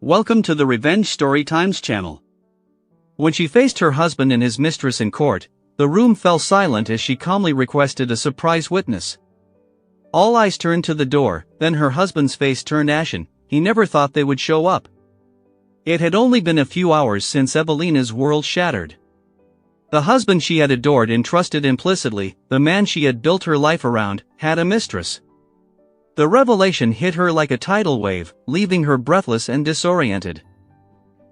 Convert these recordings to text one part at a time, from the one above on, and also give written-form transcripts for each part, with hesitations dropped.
Welcome to the Revenge Story Times channel. When she faced her husband and his mistress in court, the room fell silent as she calmly requested a surprise witness. All eyes turned to the door, then her husband's face turned ashen. He never thought they would show up. It had only been a few hours since Evelina's world shattered. The husband she had adored and trusted implicitly, the man she had built her life around, had a mistress. The revelation hit her like a tidal wave, leaving her breathless and disoriented.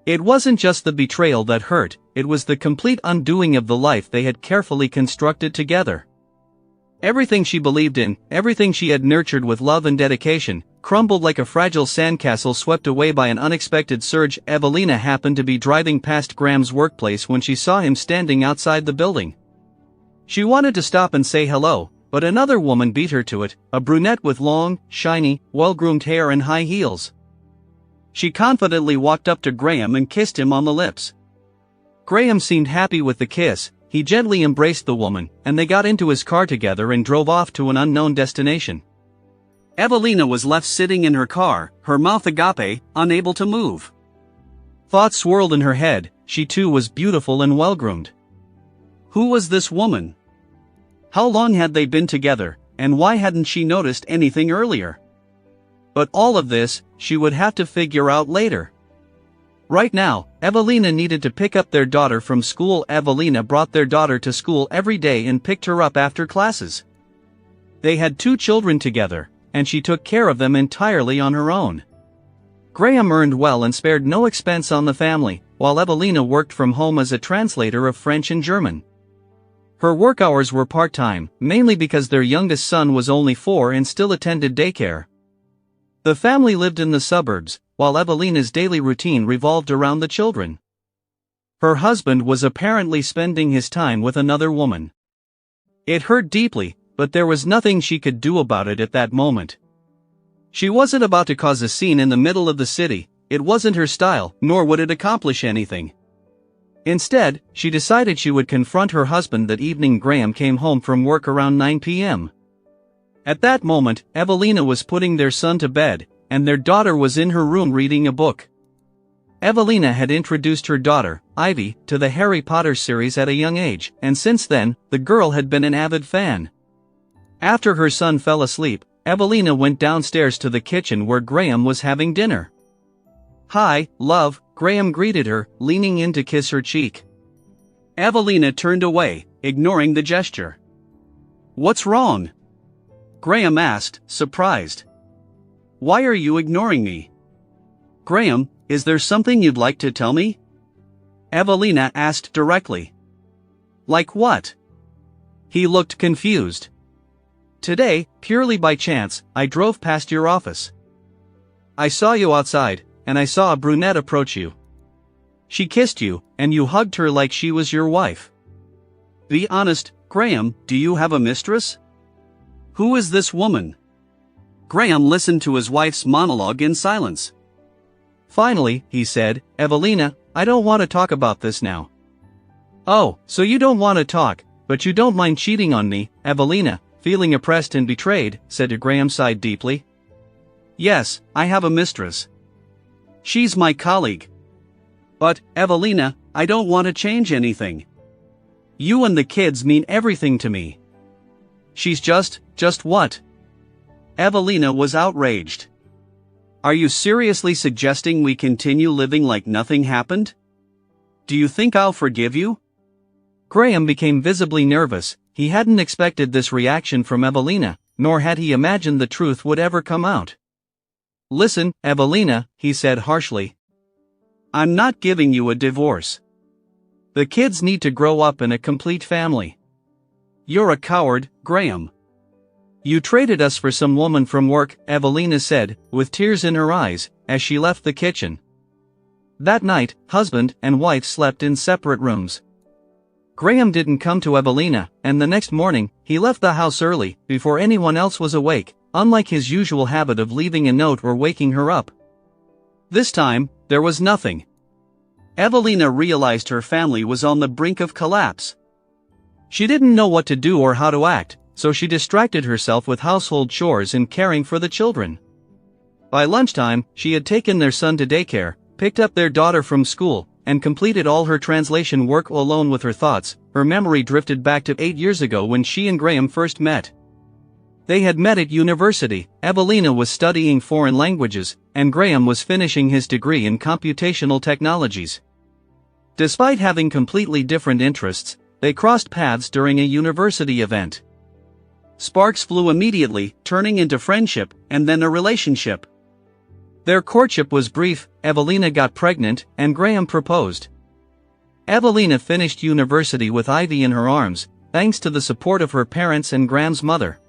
It wasn't just the betrayal that hurt, it was the complete undoing of the life they had carefully constructed together. Everything she believed in, everything she had nurtured with love and dedication, crumbled like a fragile sandcastle swept away by an unexpected surge. Evelina happened to be driving past Graham's workplace when she saw him standing outside the building. She wanted to stop and say hello, but another woman beat her to it, a brunette with long, shiny, well-groomed hair and high heels. She confidently walked up to Graham and kissed him on the lips. Graham seemed happy with the kiss. He gently embraced the woman, and they got into his car together and drove off to an unknown destination. Evelina was left sitting in her car, her mouth agape, unable to move. Thoughts swirled in her head. She too was beautiful and well-groomed. Who was this woman? How long had they been together, and why hadn't she noticed anything earlier? But all of this, she would have to figure out later. Right now, Evelina needed to pick up their daughter from school. Evelina brought their daughter to school every day and picked her up after classes. They had 2 children together, and she took care of them entirely on her own. Graham earned well and spared no expense on the family, while Evelina worked from home as a translator of French and German. Her work hours were part-time, mainly because their youngest son was only 4 and still attended daycare. The family lived in the suburbs, while Evelina's daily routine revolved around the children. Her husband was apparently spending his time with another woman. It hurt deeply, but there was nothing she could do about it at that moment. She wasn't about to cause a scene in the middle of the city. It wasn't her style, nor would it accomplish anything. Instead, she decided she would confront her husband that evening. Graham came home from work around 9 p.m. At that moment, Evelina was putting their son to bed, and their daughter was in her room reading a book. Evelina had introduced her daughter, Ivy, to the Harry Potter series at a young age, and since then, the girl had been an avid fan. After her son fell asleep, Evelina went downstairs to the kitchen where Graham was having dinner. "Hi, love," Graham greeted her, leaning in to kiss her cheek. Evelina turned away, ignoring the gesture. "What's wrong?" Graham asked, surprised. "Why are you ignoring me?" "Graham, is there something you'd like to tell me?" Evelina asked directly. "Like what?" He looked confused. "Today, purely by chance, I drove past your office. I saw you outside, and I saw a brunette approach you. She kissed you, and you hugged her like she was your wife. Be honest, Graham, do you have a mistress? Who is this woman?" Graham listened to his wife's monologue in silence. Finally, he said, "Evelina, I don't want to talk about this now." "Oh, so you don't want to talk, but you don't mind cheating on me," Evelina, feeling oppressed and betrayed, said to Graham. Sighed deeply. "Yes, I have a mistress. She's my colleague. But, Evelina, I don't want to change anything. You and the kids mean everything to me." "She's just what?" Evelina was outraged. "Are you seriously suggesting we continue living like nothing happened? Do you think I'll forgive you?" Graham became visibly nervous. He hadn't expected this reaction from Evelina, nor had he imagined the truth would ever come out. "Listen, Evelina," he said harshly. "I'm not giving you a divorce. The kids need to grow up in a complete family. You're a coward, Graham. You traded us for some woman from work," Evelina said, with tears in her eyes, as she left the kitchen. That night, husband and wife slept in separate rooms. Graham didn't come to Evelina, and the next morning, he left the house early, before anyone else was awake, unlike his usual habit of leaving a note or waking her up. This time, there was nothing. Evelina realized her family was on the brink of collapse. She didn't know what to do or how to act, so she distracted herself with household chores and caring for the children. By lunchtime, she had taken their son to daycare, picked up their daughter from school, and completed all her translation work alone with her thoughts. Her memory drifted back to 8 years ago when she and Graham first met. They had met at university. Evelina was studying foreign languages, and Graham was finishing his degree in computational technologies. Despite having completely different interests, they crossed paths during a university event. Sparks flew immediately, turning into friendship, and then a relationship. Their courtship was brief. Evelina got pregnant, and Graham proposed. Evelina finished university with Ivy in her arms, thanks to the support of her parents and Graham's mother.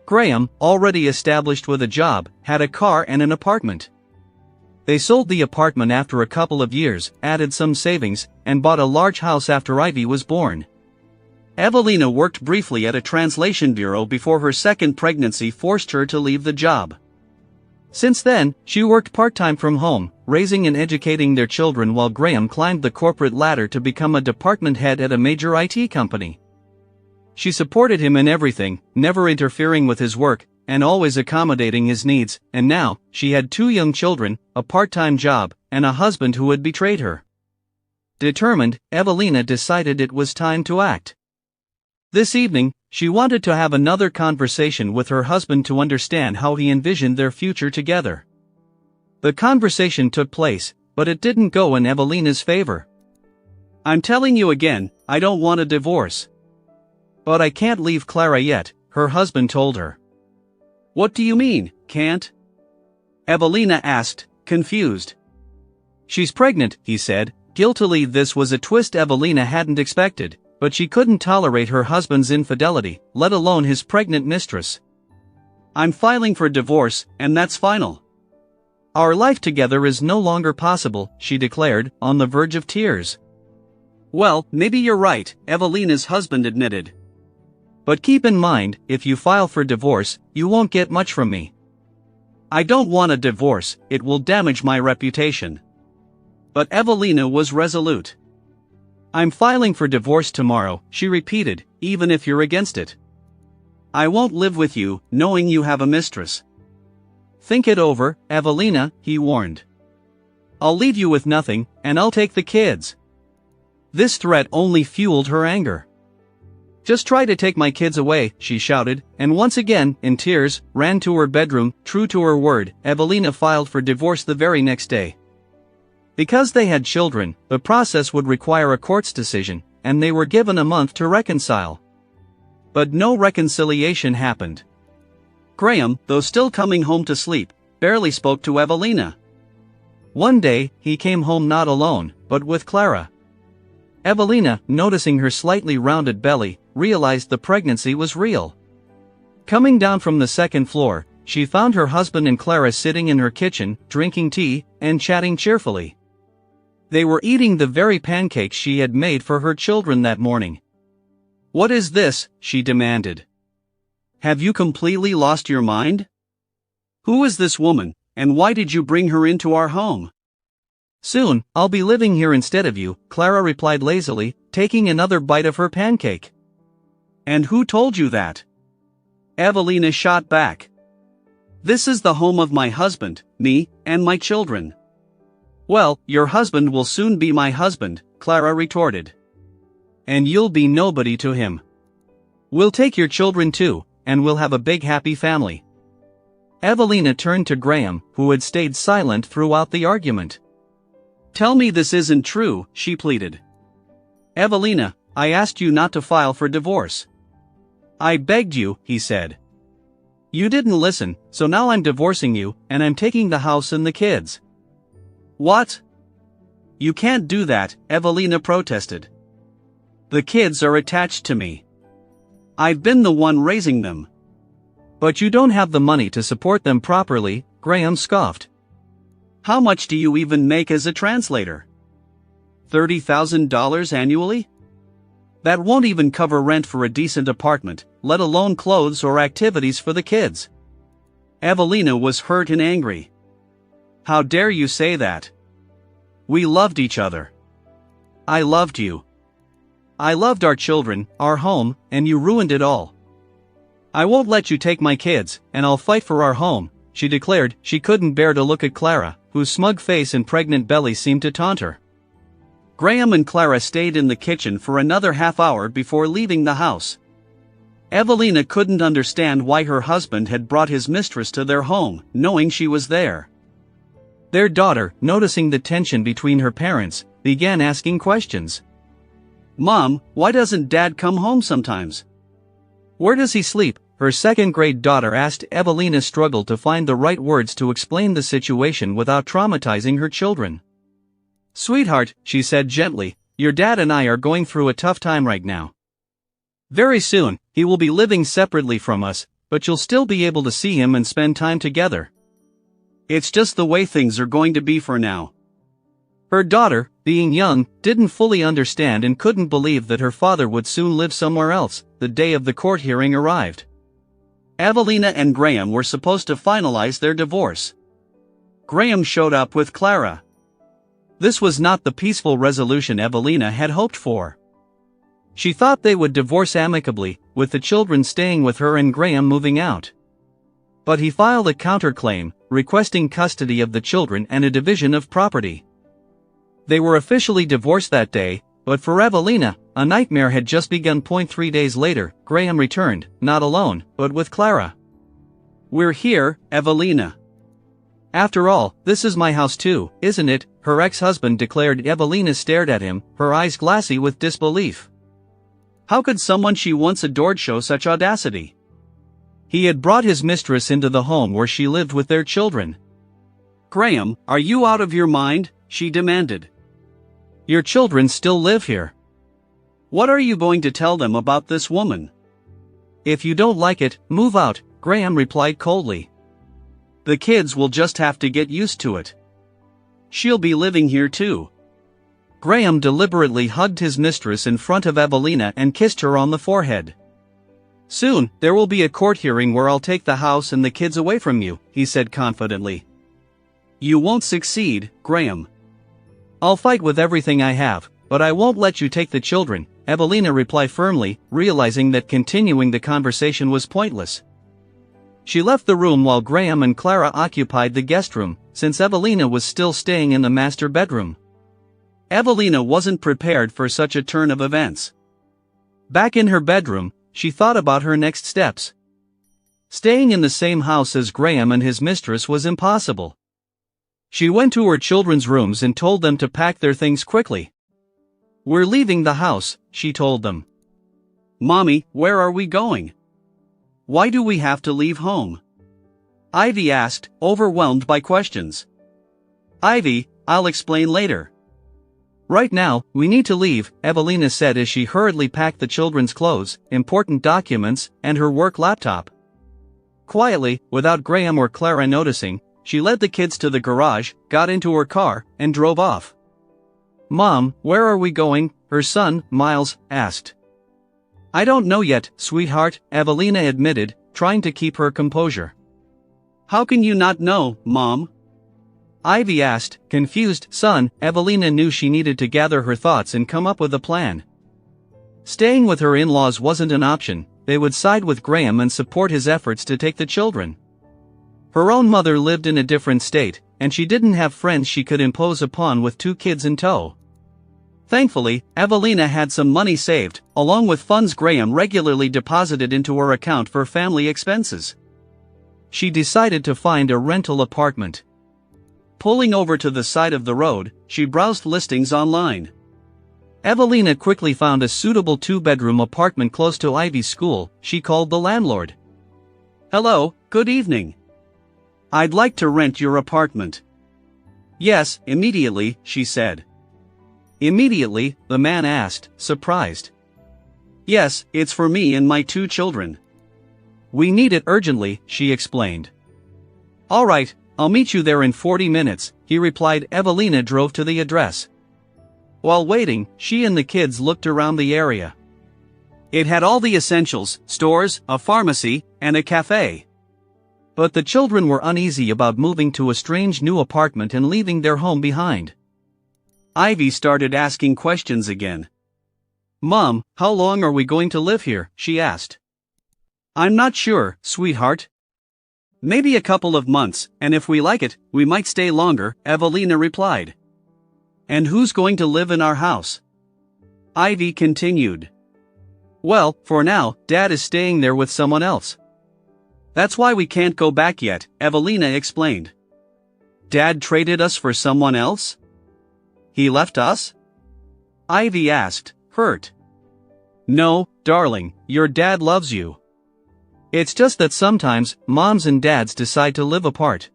Graham, already established with a job, had a car and an apartment. They sold the apartment after a couple of years, added some savings, and bought a large house after Ivy was born. Evelina worked briefly at a translation bureau before her second pregnancy forced her to leave the job. Since then, she worked part-time from home, raising and educating their children while Graham climbed the corporate ladder to become a department head at a major IT company. She supported him in everything, never interfering with his work, and always accommodating his needs, and now, she had 2 young children, a part-time job, and a husband who had betrayed her. Determined, Evelina decided it was time to act. This evening, she wanted to have another conversation with her husband to understand how he envisioned their future together. The conversation took place, but it didn't go in Evelina's favor. "I'm telling you again, I don't want a divorce." "But I can't leave Clara yet," her husband told her. "What do you mean, can't?" Evelina asked, confused. "She's pregnant," he said, guiltily. This was a twist Evelina hadn't expected, but she couldn't tolerate her husband's infidelity, let alone his pregnant mistress. "I'm filing for divorce, and that's final. Our life together is no longer possible," she declared, on the verge of tears. "Well, maybe you're right," Evelina's husband admitted. "But keep in mind, if you file for divorce, you won't get much from me." "I don't want a divorce, it will damage my reputation." But Evelina was resolute. "I'm filing for divorce tomorrow," she repeated, "even if you're against it. I won't live with you, knowing you have a mistress." "Think it over, Evelina," he warned. "I'll leave you with nothing, and I'll take the kids." This threat only fueled her anger. "Just try to take my kids away," she shouted, and once again, in tears, ran to her bedroom. True to her word, Evelina filed for divorce the very next day. Because they had children, the process would require a court's decision, and they were given a month to reconcile. But no reconciliation happened. Graham, though still coming home to sleep, barely spoke to Evelina. One day, he came home not alone, but with Clara. Evelina, noticing her slightly rounded belly, realized the pregnancy was real. Coming down from the second floor, she found her husband and Clara sitting in her kitchen, drinking tea, and chatting cheerfully. They were eating the very pancakes she had made for her children that morning. "What is this?" she demanded. "Have you completely lost your mind? Who is this woman, and why did you bring her into our home?" "Soon, I'll be living here instead of you," Clara replied lazily, taking another bite of her pancake. "And who told you that?" Evelina shot back. "This is the home of my husband, me, and my children." "Well, your husband will soon be my husband," Clara retorted. "And you'll be nobody to him. We'll take your children too, and we'll have a big happy family." Evelina turned to Graham, who had stayed silent throughout the argument. "Tell me this isn't true," she pleaded. "Evelina, I asked you not to file for divorce." "I begged you," he said. "You didn't listen, so now I'm divorcing you, and I'm taking the house and the kids." "What? You can't do that," Evelina protested. "The kids are attached to me. I've been the one raising them." "But you don't have the money to support them properly," Graham scoffed. "How much do you even make as a translator? $30,000 annually? That won't even cover rent for a decent apartment, let alone clothes or activities for the kids." Evelina was hurt and angry. "How dare you say that? We loved each other. I loved you. I loved our children, our home, and you ruined it all. I won't let you take my kids, and I'll fight for our home, she declared. She couldn't bear to look at Clara, whose smug face and pregnant belly seemed to taunt her. Graham and Clara stayed in the kitchen for another half hour before leaving the house. Evelina couldn't understand why her husband had brought his mistress to their home, knowing she was there. Their daughter, noticing the tension between her parents, began asking questions. "Mom, why doesn't Dad come home sometimes? Where does he sleep?" her second-grade daughter asked. Evelina struggled to find the right words to explain the situation without traumatizing her children. "Sweetheart," she said gently, "your dad and I are going through a tough time right now. Very soon, he will be living separately from us, but you'll still be able to see him and spend time together. It's just the way things are going to be for now." Her daughter, being young, didn't fully understand and couldn't believe that her father would soon live somewhere else. The day of the court hearing arrived. Evelina and Graham were supposed to finalize their divorce. Graham showed up with Clara. This was not the peaceful resolution Evelina had hoped for. She thought they would divorce amicably, with the children staying with her and Graham moving out. But he filed a counterclaim, requesting custody of the children and a division of property. They were officially divorced that day, but for Evelina, a nightmare had just begun. 3 days later, Graham returned, not alone, but with Clara. "We're here, Evelina. After all, this is my house too, isn't it?" her ex-husband declared. Evelina stared at him, her eyes glassy with disbelief. How could someone she once adored show such audacity? He had brought his mistress into the home where she lived with their children. "Graham, are you out of your mind?" she demanded. "Your children still live here. What are you going to tell them about this woman?" "If you don't like it, move out," Graham replied coldly. "The kids will just have to get used to it. She'll be living here too." Graham deliberately hugged his mistress in front of Evelina and kissed her on the forehead. "Soon, there will be a court hearing where I'll take the house and the kids away from you," he said confidently. "You won't succeed, Graham. I'll fight with everything I have, but I won't let you take the children," Evelina replied firmly, realizing that continuing the conversation was pointless. She left the room while Graham and Clara occupied the guest room, since Evelina was still staying in the master bedroom. Evelina wasn't prepared for such a turn of events. Back in her bedroom, she thought about her next steps. Staying in the same house as Graham and his mistress was impossible. She went to her children's rooms and told them to pack their things quickly. "We're leaving the house," she told them. "Mommy, where are we going? Why do we have to leave home?" Ivy asked, overwhelmed by questions. "Ivy, I'll explain later. Right now, we need to leave," Evelina said as she hurriedly packed the children's clothes, important documents, and her work laptop. Quietly, without Graham or Clara noticing, she led the kids to the garage, got into her car, and drove off. "Mom, where are we going?" her son, Miles, asked. "I don't know yet, sweetheart," Evelina admitted, trying to keep her composure. "How can you not know, Mom?" Ivy asked, confused. "Son," Evelina knew she needed to gather her thoughts and come up with a plan. Staying with her in-laws wasn't an option. They would side with Graham and support his efforts to take the children. Her own mother lived in a different state, and she didn't have friends she could impose upon with 2 kids in tow. Thankfully, Evelina had some money saved, along with funds Graham regularly deposited into her account for family expenses. She decided to find a rental apartment. Pulling over to the side of the road, she browsed listings online. Evelina quickly found a suitable 2-bedroom apartment close to Ivy's school. She called the landlord. "Hello, good evening. I'd like to rent your apartment." "Yes, immediately," she said. "Immediately?" the man asked, surprised. "Yes, it's for me and my 2 children. We need it urgently," she explained. "All right, I'll meet you there in 40 minutes, he replied. Evelina drove to the address. While waiting, she and the kids looked around the area. It had all the essentials: stores, a pharmacy, and a cafe. But the children were uneasy about moving to a strange new apartment and leaving their home behind. Ivy started asking questions again. "Mom, how long are we going to live here?" she asked. "I'm not sure, sweetheart. Maybe a couple of months, and if we like it, we might stay longer, Evelina replied. And who's going to live in our house? Ivy continued. Well, for now, Dad is staying there with someone else. That's why we can't go back yet, Evelina explained. Dad traded us for someone else? He left us? Ivy asked, hurt. No, darling, your dad loves you. It's just that sometimes, moms and dads decide to live apart.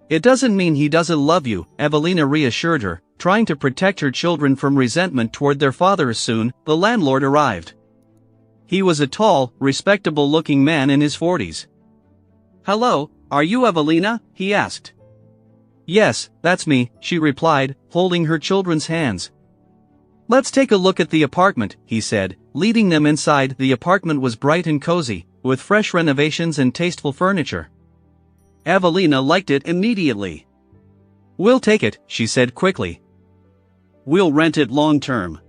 It doesn't mean he doesn't love you, Evelina reassured her, trying to protect her children from resentment toward their father. Soon, the landlord arrived. He was a tall, respectable-looking man in his 40s. Hello, are you Evelina? He asked. Yes, that's me, she replied, holding her children's hands. Let's take a look at the apartment, he said, leading them inside. The apartment was bright and cozy, with fresh renovations and tasteful furniture. Evelina liked it immediately. We'll take it, she said quickly. We'll rent it long-term.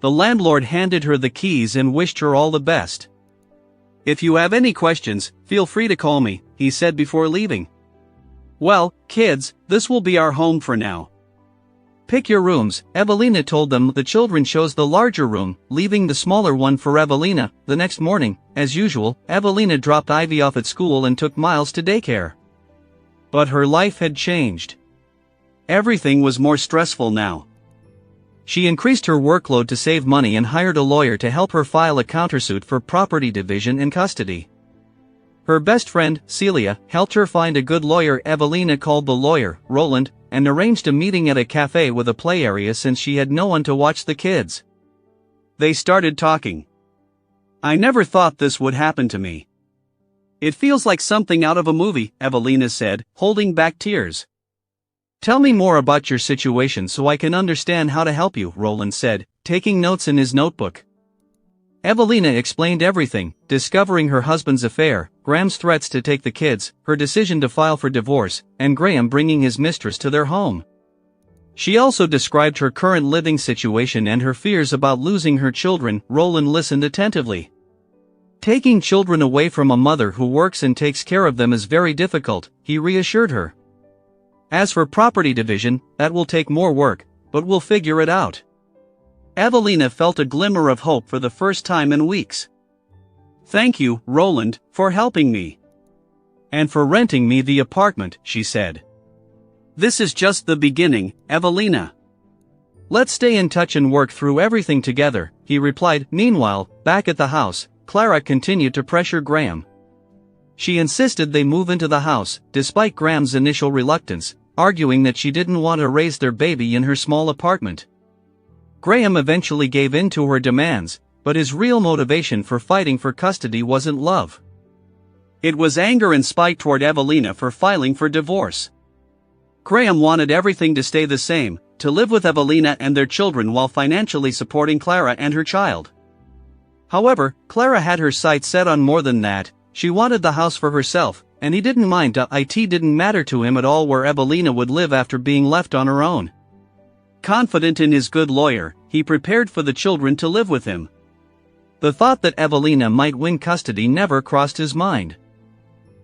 The landlord handed her the keys and wished her all the best. If you have any questions, feel free to call me, he said before leaving. Well, kids, this will be our home for now. Pick your rooms, Evelina told them. The children chose the larger room, leaving the smaller one for Evelina. The next morning, as usual, Evelina dropped Ivy off at school and took Miles to daycare. But her life had changed. Everything was more stressful now. She increased her workload to save money and hired a lawyer to help her file a countersuit for property division and custody. Her best friend, Celia, helped her find a good lawyer. Evelina called the lawyer, Roland, and arranged a meeting at a cafe with a play area since she had no one to watch the kids. They started talking. I never thought this would happen to me. It feels like something out of a movie, Evelina said, holding back tears. Tell me more about your situation so I can understand how to help you, Roland said, taking notes in his notebook. Evelina explained everything, discovering her husband's affair, Graham's threats to take the kids, her decision to file for divorce, and Graham bringing his mistress to their home. She also described her current living situation and her fears about losing her children. Roland listened attentively. Taking children away from a mother who works and takes care of them is very difficult, he reassured her. As for property division, that will take more work, but we'll figure it out. Evelina felt a glimmer of hope for the first time in weeks. Thank you, Roland, for helping me. And for renting me the apartment, she said. This is just the beginning, Evelina. Let's stay in touch and work through everything together, he replied. Meanwhile, back at the house, Clara continued to pressure Graham. She insisted they move into the house, despite Graham's initial reluctance, arguing that she didn't want to raise their baby in her small apartment. Graham eventually gave in to her demands, but his real motivation for fighting for custody wasn't love. It was anger and spite toward Evelina for filing for divorce. Graham wanted everything to stay the same, to live with Evelina and their children while financially supporting Clara and her child. However, Clara had her sights set on more than that. She wanted the house for herself, and he didn't mind. It didn't matter to him at all where Evelina would live after being left on her own. Confident in his good lawyer, he prepared for the children to live with him. The thought that Evelina might win custody never crossed his mind.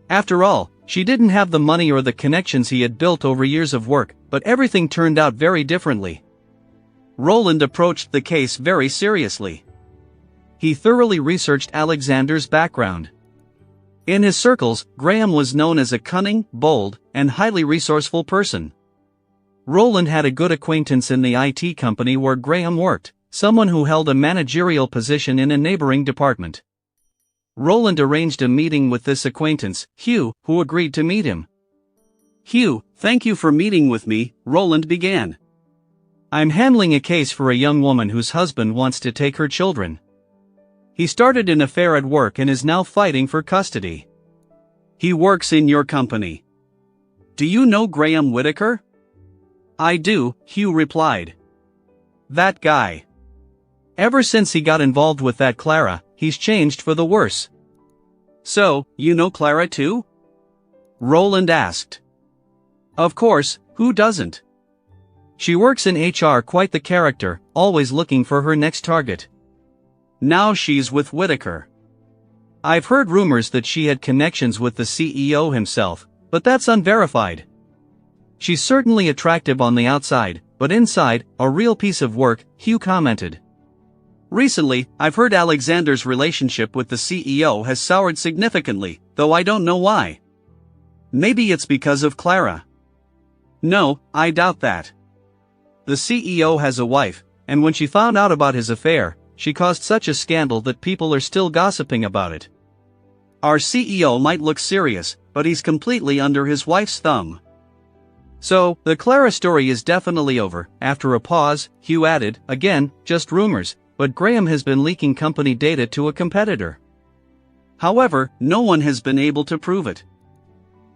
After all, she didn't have the money or the connections he had built over years of work, but everything turned out very differently. Roland approached the case very seriously. He thoroughly researched Alexander's background. In his circles, Graham was known as a cunning, bold, and highly resourceful person. Roland had a good acquaintance in the IT company where Graham worked, someone who held a managerial position in a neighboring department. Roland arranged a meeting with this acquaintance, Hugh, who agreed to meet him. Hugh, thank you for meeting with me, Roland began. I'm handling a case for a young woman whose husband wants to take her children. He started an affair at work and is now fighting for custody. He works in your company. Do you know Graham Whitaker? I do, Hugh replied. That guy. Ever since he got involved with that Clara, he's changed for the worse. So, you know Clara too? Roland asked. Of course, who doesn't? She works in HR, quite the character, always looking for her next target. Now she's with Whitaker. I've heard rumors that she had connections with the CEO himself, but that's unverified. She's certainly attractive on the outside, but inside, a real piece of work, Hugh commented. Recently, I've heard Alexander's relationship with the CEO has soured significantly, though I don't know why. Maybe it's because of Clara. No, I doubt that. The CEO has a wife, and when she found out about his affair, she caused such a scandal that people are still gossiping about it. Our CEO might look serious, but he's completely under his wife's thumb. So, the Clara story is definitely over. After a pause, Hugh added, again, just rumors, but Graham has been leaking company data to a competitor. However, no one has been able to prove it.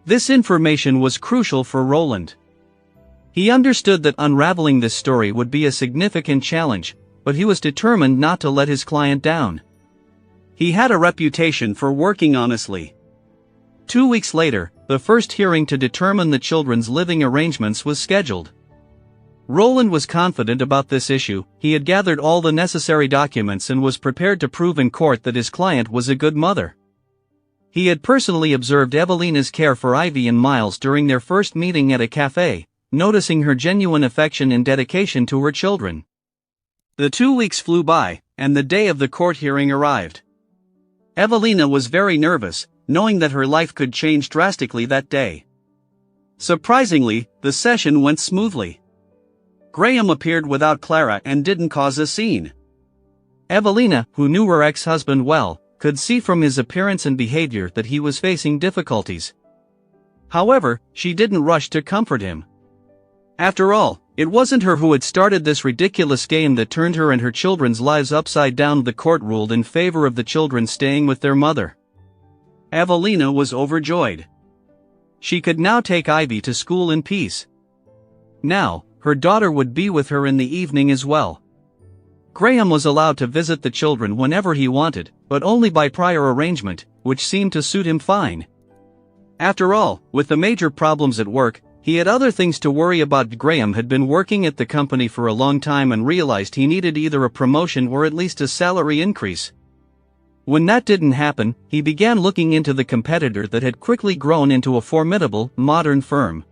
This information was crucial for Roland. He understood that unraveling this story would be a significant challenge, but he was determined not to let his client down. He had a reputation for working honestly. 2 weeks later, the first hearing to determine the children's living arrangements was scheduled. Roland was confident about this issue. He had gathered all the necessary documents and was prepared to prove in court that his client was a good mother. He had personally observed Evelina's care for Ivy and Miles during their first meeting at a cafe, noticing her genuine affection and dedication to her children. The 2 weeks flew by, and the day of the court hearing arrived. Evelina was very nervous, knowing that her life could change drastically that day. Surprisingly, the session went smoothly. Graham appeared without Clara and didn't cause a scene. Evelina, who knew her ex-husband well, could see from his appearance and behavior that he was facing difficulties. However, she didn't rush to comfort him. After all, it wasn't her who had started this ridiculous game that turned her and her children's lives upside down. The court ruled in favor of the children staying with their mother. Evelina was overjoyed. She could now take Ivy to school in peace. Now, her daughter would be with her in the evening as well. Graham was allowed to visit the children whenever he wanted, but only by prior arrangement, which seemed to suit him fine. After all, with the major problems at work, he had other things to worry about. Graham had been working at the company for a long time and realized he needed either a promotion or at least a salary increase. When that didn't happen, he began looking into the competitor that had quickly grown into a formidable, modern firm.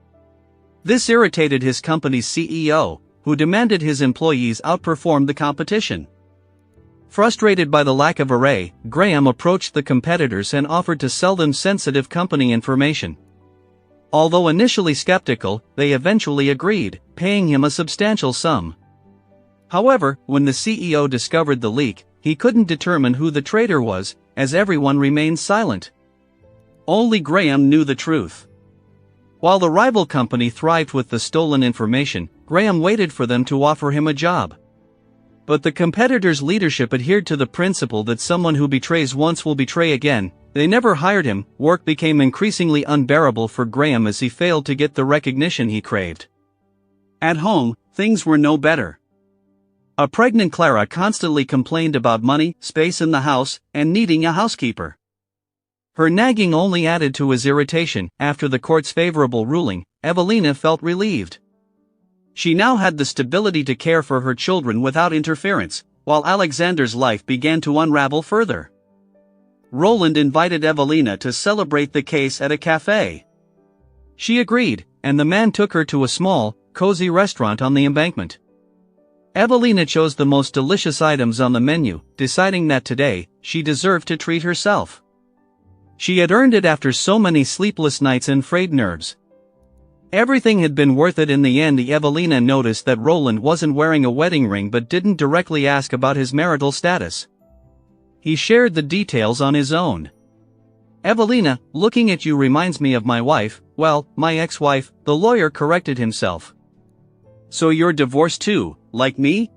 This irritated his company's CEO, who demanded his employees outperform the competition. Frustrated by the lack of array, Graham approached the competitors and offered to sell them sensitive company information. Although initially skeptical, they eventually agreed, paying him a substantial sum. However, when the CEO discovered the leak, he couldn't determine who the traitor was, as everyone remained silent. Only Graham knew the truth. While the rival company thrived with the stolen information, Graham waited for them to offer him a job. But the competitor's leadership adhered to the principle that someone who betrays once will betray again. They never hired him. Work became increasingly unbearable for Graham as he failed to get the recognition he craved. At home, things were no better. A pregnant Clara constantly complained about money, space in the house, and needing a housekeeper. Her nagging only added to his irritation. After the court's favorable ruling, Evelina felt relieved. She now had the stability to care for her children without interference, while Alexander's life began to unravel further. Roland invited Evelina to celebrate the case at a cafe. She agreed, and the man took her to a small, cozy restaurant on the embankment. Evelina chose the most delicious items on the menu, deciding that today, she deserved to treat herself. She had earned it after so many sleepless nights and frayed nerves. Everything had been worth it in the end. Evelina noticed that Roland wasn't wearing a wedding ring but didn't directly ask about his marital status. He shared the details on his own. Evelina, looking at you reminds me of my wife, well, my ex-wife, the lawyer corrected himself. So you're divorced too, like me?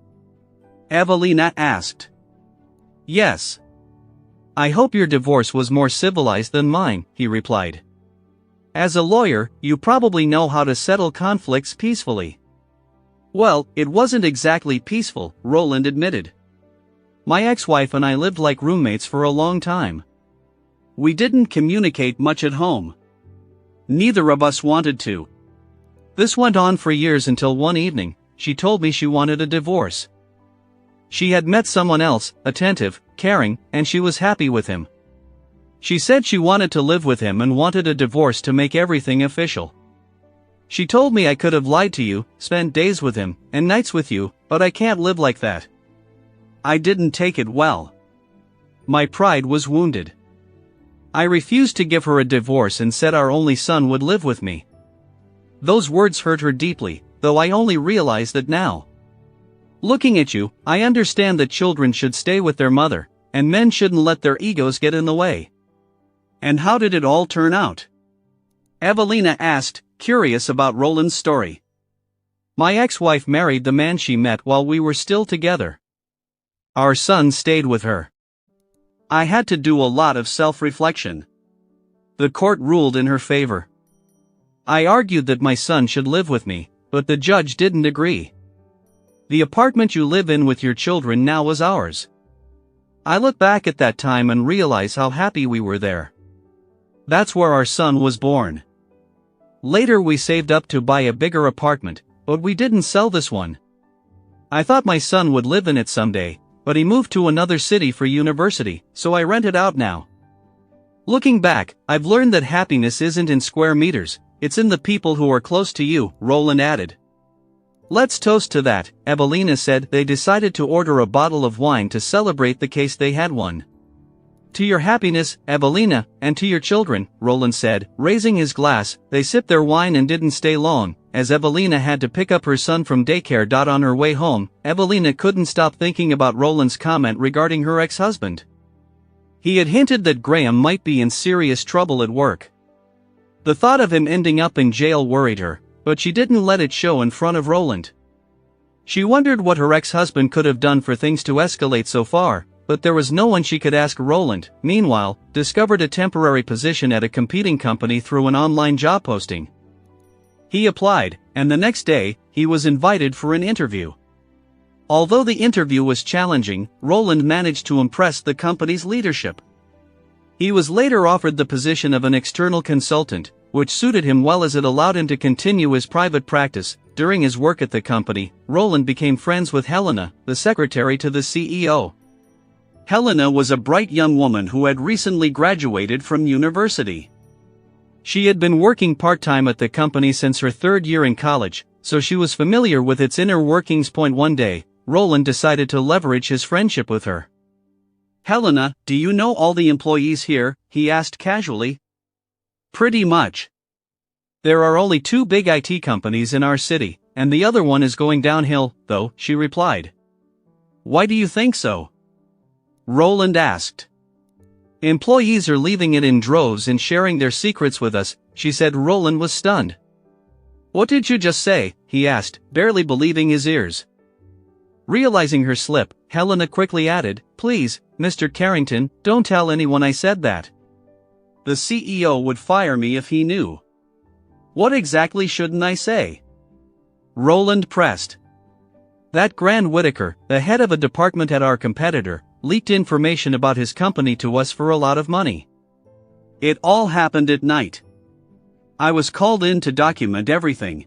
Evelina asked. Yes. I hope your divorce was more civilized than mine, he replied. As a lawyer, you probably know how to settle conflicts peacefully. Well, it wasn't exactly peaceful, Roland admitted. My ex-wife and I lived like roommates for a long time. We didn't communicate much at home. Neither of us wanted to. This went on for years until one evening, she told me she wanted a divorce. She had met someone else, attentive, caring, and she was happy with him. She said she wanted to live with him and wanted a divorce to make everything official. She told me I could have lied to you, spent days with him, and nights with you, but I can't live like that. I didn't take it well. My pride was wounded. I refused to give her a divorce and said our only son would live with me. Those words hurt her deeply, though I only realize that now. Looking at you, I understand that children should stay with their mother, and men shouldn't let their egos get in the way. And how did it all turn out? Evelina asked, curious about Roland's story. My ex-wife married the man she met while we were still together. Our son stayed with her. I had to do a lot of self-reflection. The court ruled in her favor. I argued that my son should live with me, but the judge didn't agree. The apartment you live in with your children now is ours. I look back at that time and realize how happy we were there. That's where our son was born. Later we saved up to buy a bigger apartment, but we didn't sell this one. I thought my son would live in it someday, but he moved to another city for university, so I rent it out now. Looking back, I've learned that happiness isn't in square meters, it's in the people who are close to you, Roland added. Let's toast to that, Evelina said. They decided to order a bottle of wine to celebrate the case they had won. To your happiness, Evelina, and to your children, Roland said, raising his glass. They sipped their wine and didn't stay long, as Evelina had to pick up her son from daycare. On her way home, Evelina couldn't stop thinking about Roland's comment regarding her ex-husband. He had hinted that Graham might be in serious trouble at work. The thought of him ending up in jail worried her, but she didn't let it show in front of Roland. She wondered what her ex-husband could have done for things to escalate so far, but there was no one she could ask. Roland, meanwhile, discovered a temporary position at a competing company through an online job posting. He applied, and the next day, he was invited for an interview. Although the interview was challenging, Roland managed to impress the company's leadership. He was later offered the position of an external consultant, which suited him well as it allowed him to continue his private practice. During his work at the company, Roland became friends with Helena, the secretary to the CEO. Helena was a bright young woman who had recently graduated from university. She had been working part-time at the company since her third year in college, so she was familiar with its inner workings. One day, Roland decided to leverage his friendship with her. Helena, do you know all the employees here? He asked casually. Pretty much. There are only 2 big IT companies in our city, and the other one is going downhill, though, she replied. Why do you think so? Roland asked. Employees are leaving it in droves and sharing their secrets with us, she said. Roland was stunned. What did you just say? He asked, barely believing his ears. Realizing her slip, Helena quickly added, please, Mr. Carrington, don't tell anyone I said that. The CEO would fire me if he knew. What exactly shouldn't I say? Roland pressed. That Grant Whitaker, the head of a department at our competitor, leaked information about his company to us for a lot of money. It all happened at night. I was called in to document everything.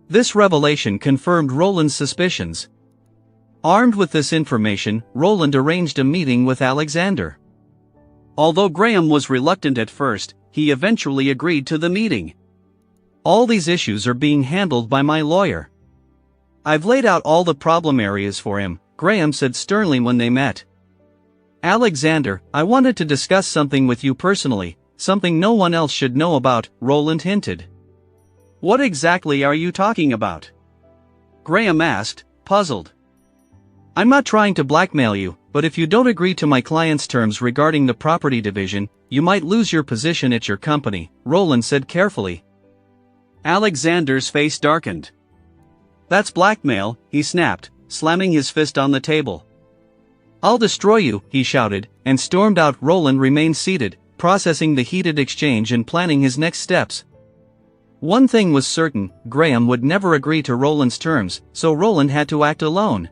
This revelation confirmed Roland's suspicions. Armed with this information, Roland arranged a meeting with Alexander. Although Graham was reluctant at first, he eventually agreed to the meeting. All these issues are being handled by my lawyer. I've laid out all the problem areas for him, Graham said sternly when they met. Alexander, I wanted to discuss something with you personally, something no one else should know about, Roland hinted. What exactly are you talking about? Graham asked, puzzled. I'm not trying to blackmail you, but if you don't agree to my client's terms regarding the property division, you might lose your position at your company, Roland said carefully. Alexander's face darkened. That's blackmail, he snapped, slamming his fist on the table. I'll destroy you, he shouted, and stormed out. Roland remained seated, processing the heated exchange and planning his next steps. One thing was certain, Graham would never agree to Roland's terms, so Roland had to act alone.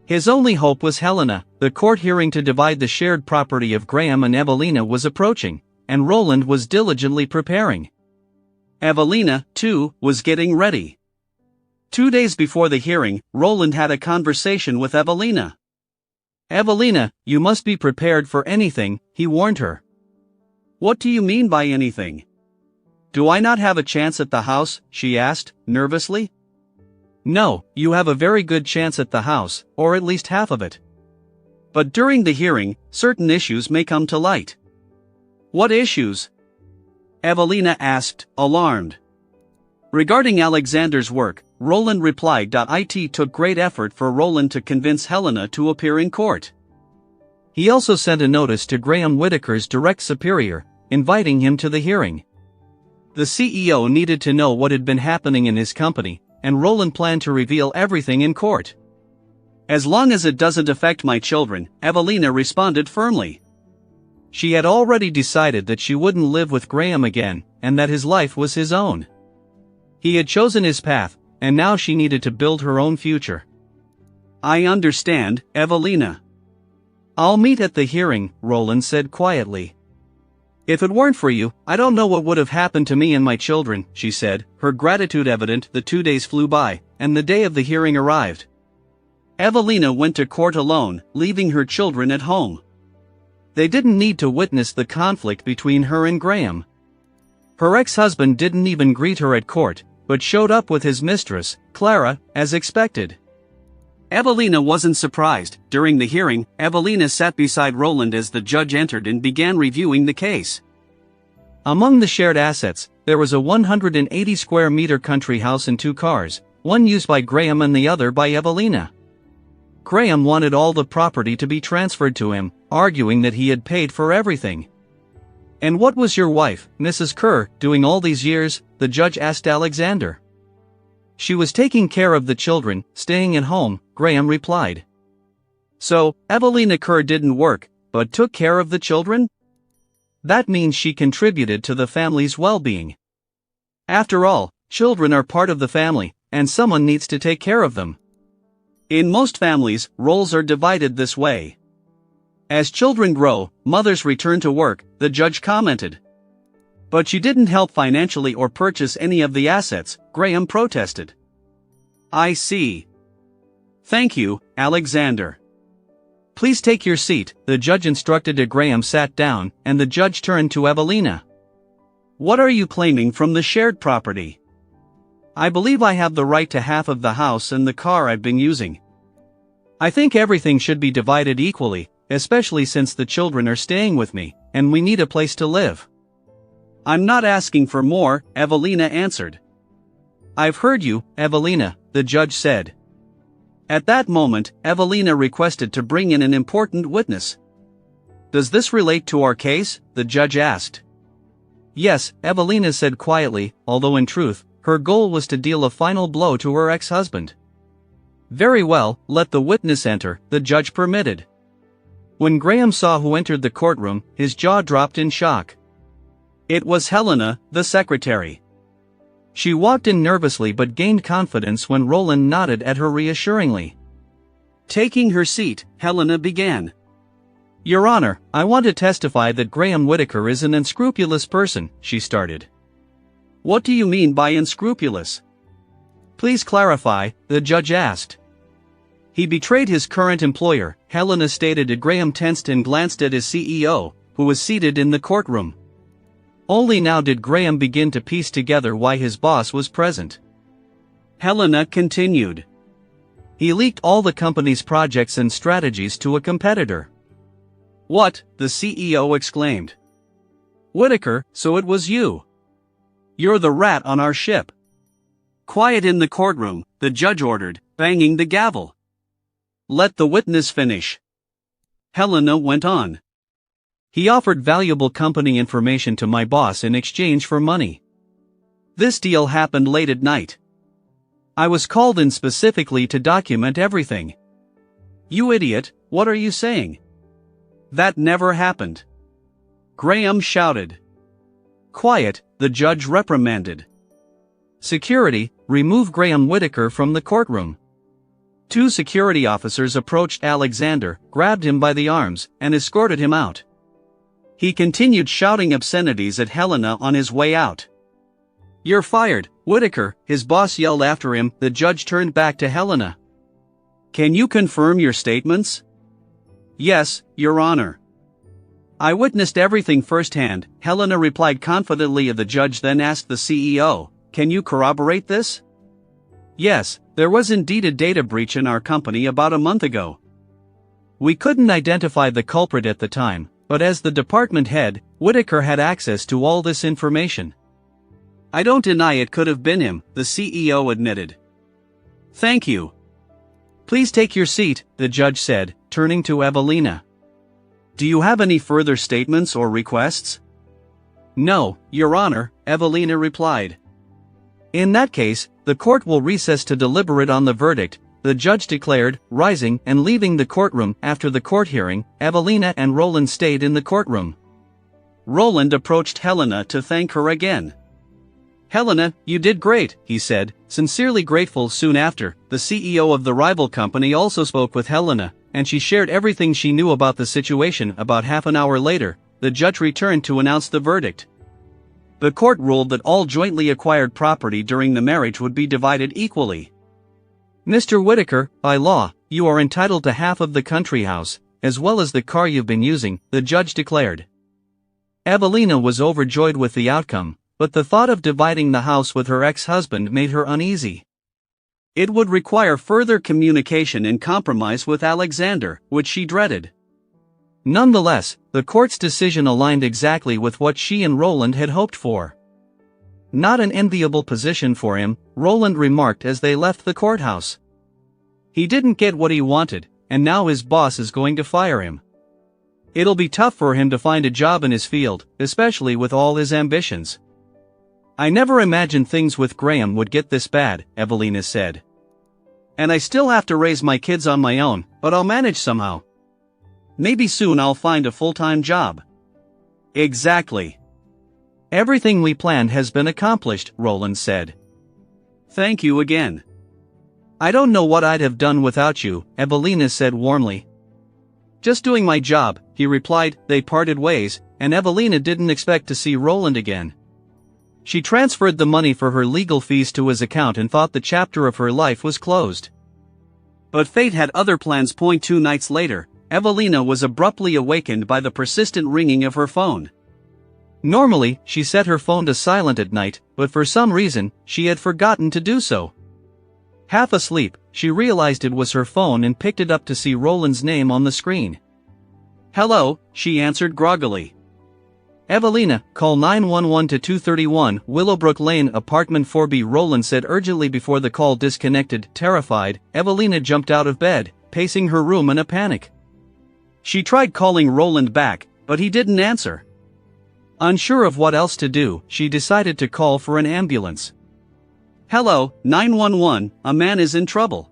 His only hope was Helena. The court hearing to divide the shared property of Graham and Evelina was approaching, and Roland was diligently preparing. Evelina, too, was getting ready. 2 days before the hearing, Roland had a conversation with Evelina. Evelina, you must be prepared for anything, he warned her. What do you mean by anything? Do I not have a chance at the house? She asked, nervously. No, you have a very good chance at the house, or at least half of it. But during the hearing, certain issues may come to light. What issues? Evelina asked, alarmed. Regarding Alexander's work, Roland replied. It took great effort for Roland to convince Helena to appear in court. He also sent a notice to Graham Whitaker's direct superior, inviting him to the hearing. The CEO needed to know what had been happening in his company, and Roland planned to reveal everything in court. As long as it doesn't affect my children, Evelina responded firmly. She had already decided that she wouldn't live with Graham again, and that his life was his own. He had chosen his path, and now she needed to build her own future. I understand, Evelina. I'll meet at the hearing, Roland said quietly. If it weren't for you, I don't know what would have happened to me and my children, she said, her gratitude evident. The 2 days flew by, and the day of the hearing arrived. Evelina went to court alone, leaving her children at home. They didn't need to witness the conflict between her and Graham. Her ex-husband didn't even greet her at court, but showed up with his mistress, Clara, as expected. Evelina wasn't surprised. During the hearing, Evelina sat beside Roland as the judge entered and began reviewing the case. Among the shared assets, there was a 180 square meter country house and 2 cars, one used by Graham and the other by Evelina. Graham wanted all the property to be transferred to him, arguing that he had paid for everything. And what was your wife, Mrs. Kerr, doing all these years? The judge asked Alexander. She was taking care of the children, staying at home, Graham replied. So, Evelina Kerr didn't work, but took care of the children? That means she contributed to the family's well-being. After all, children are part of the family, and someone needs to take care of them. In most families, roles are divided this way. As children grow, mothers return to work, the judge commented. But she didn't help financially or purchase any of the assets, Graham protested. I see. Thank you, Alexander. Please take your seat, the judge instructed. Graham sat down, and the judge turned to Evelina. What are you claiming from the shared property? I believe I have the right to half of the house and the car I've been using. I think everything should be divided equally, especially since the children are staying with me, and we need a place to live. I'm not asking for more, Evelina answered. I've heard you, Evelina, the judge said. At that moment, Evelina requested to bring in an important witness. Does this relate to our case? The judge asked. Yes, Evelina said quietly, although in truth, her goal was to deal a final blow to her ex-husband. Very well, let the witness enter, the judge permitted. When Graham saw who entered the courtroom, his jaw dropped in shock. It was Helena, the secretary. She walked in nervously but gained confidence when Roland nodded at her reassuringly. Taking her seat, Helena began. Your Honor, I want to testify that Graham Whitaker is an unscrupulous person, she started. What do you mean by unscrupulous? Please clarify, the judge asked. He betrayed his current employer, Helena stated. Graham tensed and glanced at his CEO, who was seated in the courtroom. Only now did Graham begin to piece together why his boss was present. Helena continued. He leaked all the company's projects and strategies to a competitor. What? The CEO exclaimed. Whitaker, so it was you. You're the rat on our ship. Quiet in the courtroom, the judge ordered, banging the gavel. Let the witness finish. Helena went on. He offered valuable company information to my boss in exchange for money. This deal happened late at night. I was called in specifically to document everything. You idiot, what are you saying? That never happened. Graham shouted. Quiet, the judge reprimanded. Security, remove Graham Whitaker from the courtroom. 2 security officers approached Alexander, grabbed him by the arms, and escorted him out. He continued shouting obscenities at Helena on his way out. You're fired, Whitaker, his boss yelled after him. The judge turned back to Helena. Can you confirm your statements? Yes, Your Honor. I witnessed everything firsthand, Helena replied confidently. The judge then asked the CEO, "Can you corroborate this?" "Yes, there was indeed a data breach in our company about a month ago. We couldn't identify the culprit at the time, but as the department head, Whitaker had access to all this information." "I don't deny it could have been him," the CEO admitted. "Thank you. Please take your seat," the judge said, turning to Evelina. "Do you have any further statements or requests?" "No, Your Honor," Evelina replied. "In that case, the court will recess to deliberate on the verdict," the judge declared, rising and leaving the courtroom. After the court hearing, Evelina and Roland stayed in the courtroom. Roland approached Helena to thank her again. "Helena, you did great," he said, sincerely grateful. Soon after, the CEO of the rival company also spoke with Helena, and she shared everything she knew about the situation. About half an hour later, the judge returned to announce the verdict. The court ruled that all jointly acquired property during the marriage would be divided equally. "Mr. Whitaker, by law, you are entitled to half of the country house, as well as the car you've been using," the judge declared. Evelina was overjoyed with the outcome, but the thought of dividing the house with her ex-husband made her uneasy. It would require further communication and compromise with Alexander, which she dreaded. Nonetheless, the court's decision aligned exactly with what she and Roland had hoped for. "Not an enviable position for him," Roland remarked as they left the courthouse. "He didn't get what he wanted, and now his boss is going to fire him. It'll be tough for him to find a job in his field, especially with all his ambitions." "I never imagined things with Graham would get this bad," Evelina said. "And I still have to raise my kids on my own, but I'll manage somehow. Maybe soon I'll find a full-time job." "Exactly. Everything we planned has been accomplished," Roland said. "Thank you again." "I don't know what I'd have done without you," Evelina said warmly. "Just doing my job," he replied. They parted ways, and Evelina didn't expect to see Roland again. She transferred the money for her legal fees to his account and thought the chapter of her life was closed. But fate had other plans. 2 nights later, Evelina was abruptly awakened by the persistent ringing of her phone. Normally, she set her phone to silent at night, but for some reason, she had forgotten to do so. Half asleep, she realized it was her phone and picked it up to see Roland's name on the screen. "Hello," she answered groggily. "Evelina, call 911 to 231 Willowbrook Lane, apartment 4B," Roland said urgently before the call disconnected. Terrified, Evelina jumped out of bed, pacing her room in a panic. She tried calling Roland back, but he didn't answer. Unsure of what else to do, she decided to call for an ambulance. "Hello, 911, a man is in trouble."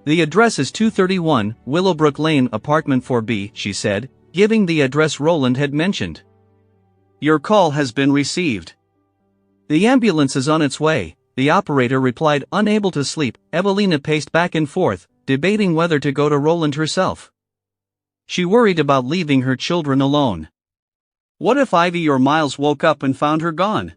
"The address is 231 Willowbrook Lane, apartment 4B, she said, giving the address Roland had mentioned. "Your call has been received. The ambulance is on its way," the operator replied. Unable to sleep, Evelina paced back and forth, debating whether to go to Roland herself. She worried about leaving her children alone. What if Ivy or Miles woke up and found her gone?